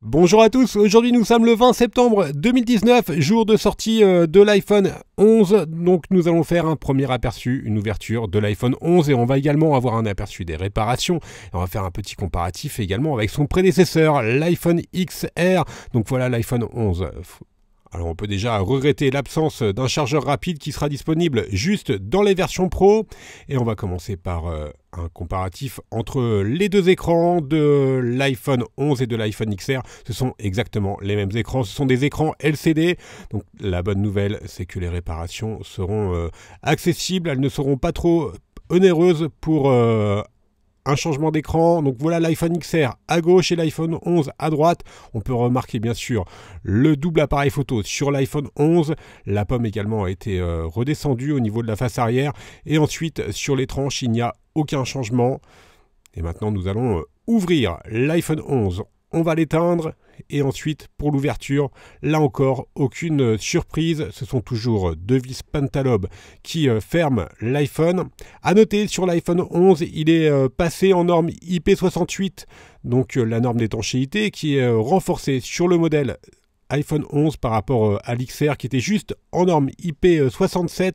Bonjour à tous, aujourd'hui nous sommes le 20 septembre 2019, jour de sortie de l'iPhone 11. Donc nous allons faire un premier aperçu, une ouverture de l'iPhone 11 et on va également avoir un aperçu des réparations. Et on va faire un petit comparatif également avec son prédécesseur, l'iPhone XR. Donc voilà l'iPhone 11. Alors on peut déjà regretter l'absence d'un chargeur rapide qui sera disponible juste dans les versions Pro. Et on va commencer par un comparatif entre les deux écrans de l'iPhone 11 et de l'iPhone XR. Ce sont exactement les mêmes écrans, ce sont des écrans LCD. Donc la bonne nouvelle, c'est que les réparations seront accessibles, elles ne seront pas trop onéreuses pour un changement d'écran. Donc voilà l'iPhone XR à gauche et l'iPhone 11 à droite. On peut remarquer bien sûr le double appareil photo sur l'iPhone 11. La pomme également a été redescendue au niveau de la face arrière. Et ensuite sur les tranches il n'y a aucun changement. Et maintenant nous allons ouvrir l'iPhone 11. On va l'éteindre et ensuite pour l'ouverture, là encore aucune surprise, ce sont toujours deux vis Pentalobe qui ferment l'iPhone. A noter sur l'iPhone 11, il est passé en norme IP68, donc la norme d'étanchéité qui est renforcée sur le modèle iPhone 11 par rapport à l'XR qui était juste en norme IP67.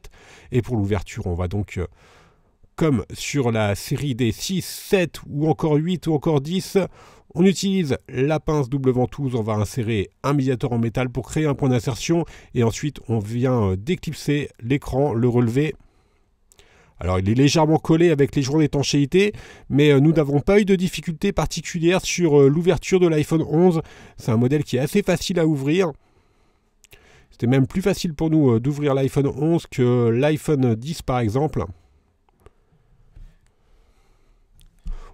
Et pour l'ouverture, on va donc comme sur la série des 6, 7 ou encore 8 ou encore 10, on utilise la pince double ventouse, on va insérer un médiator en métal pour créer un point d'insertion et ensuite on vient déclipser l'écran, le relever. Alors il est légèrement collé avec les joints d'étanchéité, mais nous n'avons pas eu de difficulté particulière sur l'ouverture de l'iPhone 11. C'est un modèle qui est assez facile à ouvrir. C'était même plus facile pour nous d'ouvrir l'iPhone 11 que l'iPhone 10 par exemple.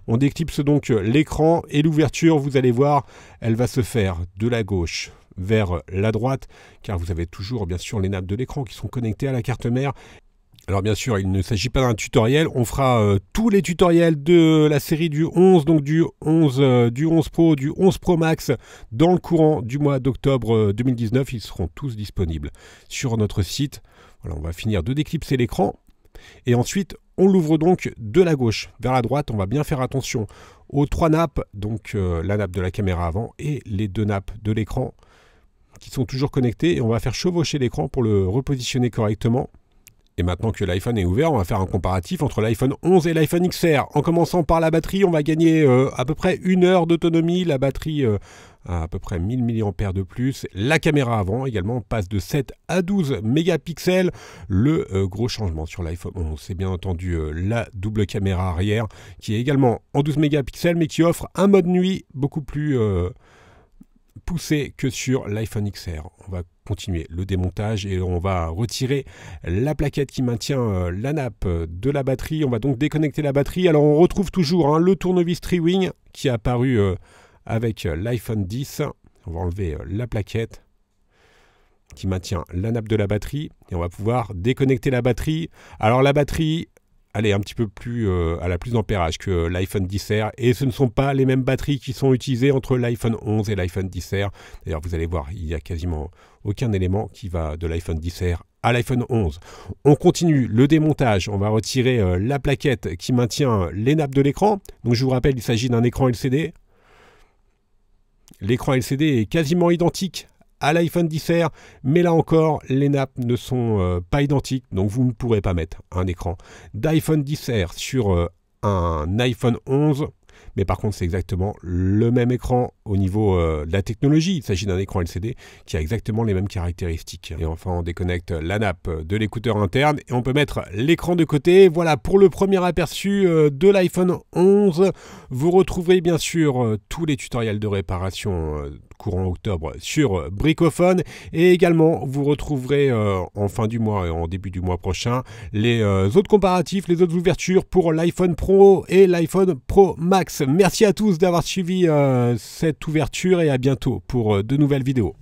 On déclipse donc l'écran et l'ouverture, vous allez voir, elle va se faire de la gauche vers la droite, car vous avez toujours bien sûr les nappes de l'écran qui sont connectées à la carte mère. Alors bien sûr, il ne s'agit pas d'un tutoriel, on fera tous les tutoriels de la série du 11, donc du 11 Pro, du 11 Pro Max, dans le courant du mois d'octobre 2019. Ils seront tous disponibles sur notre site. Voilà, on va finir de déclipser l'écran. Et ensuite, on l'ouvre donc de la gauche vers la droite. On va bien faire attention aux trois nappes, donc la nappe de la caméra avant et les deux nappes de l'écran qui sont toujours connectées. Et on va faire chevaucher l'écran pour le repositionner correctement. Et maintenant que l'iPhone est ouvert, on va faire un comparatif entre l'iPhone 11 et l'iPhone XR. En commençant par la batterie, on va gagner à peu près 1 heure d'autonomie. La batterie a à peu près 1000 mAh de plus. La caméra avant également passe de 7 à 12 mégapixels. Le gros changement sur l'iPhone 11, c'est bien entendu la double caméra arrière qui est également en 12 mégapixels mais qui offre un mode nuit beaucoup plus poussé que sur l'iPhone XR. On va continuer le démontage et on va retirer la plaquette qui maintient la nappe de la batterie. On va donc déconnecter la batterie. Alors on retrouve toujours le tournevis Tri-Wing qui est apparu avec l'iPhone 10. On va enlever la plaquette qui maintient la nappe de la batterie et on va pouvoir déconnecter la batterie. Alors la batterie, elle est un petit peu plus, elle a plus d'ampérage que l'iPhone XR et ce ne sont pas les mêmes batteries qui sont utilisées entre l'iPhone 11 et l'iPhone XR. D'ailleurs, vous allez voir, il n'y a quasiment aucun élément qui va de l'iPhone XR à l'iPhone 11. On continue le démontage. On va retirer la plaquette qui maintient les nappes de l'écran. Donc, je vous rappelle, il s'agit d'un écran LCD. L'écran LCD est quasiment identique à l'iPhone XR, mais là encore, les nappes ne sont pas identiques, donc vous ne pourrez pas mettre un écran d'iPhone XR sur un iPhone 11. Mais par contre, c'est exactement le même écran au niveau de la technologie. Il s'agit d'un écran LCD qui a exactement les mêmes caractéristiques. Et enfin, on déconnecte la nappe de l'écouteur interne et on peut mettre l'écran de côté. Voilà pour le premier aperçu de l'iPhone 11. Vous retrouverez bien sûr tous les tutoriels de réparation courant octobre sur Bricophone et également vous retrouverez en fin du mois et en début du mois prochain les autres comparatifs, les autres ouvertures pour l'iPhone Pro et l'iPhone Pro Max. Merci à tous d'avoir suivi cette ouverture et à bientôt pour de nouvelles vidéos.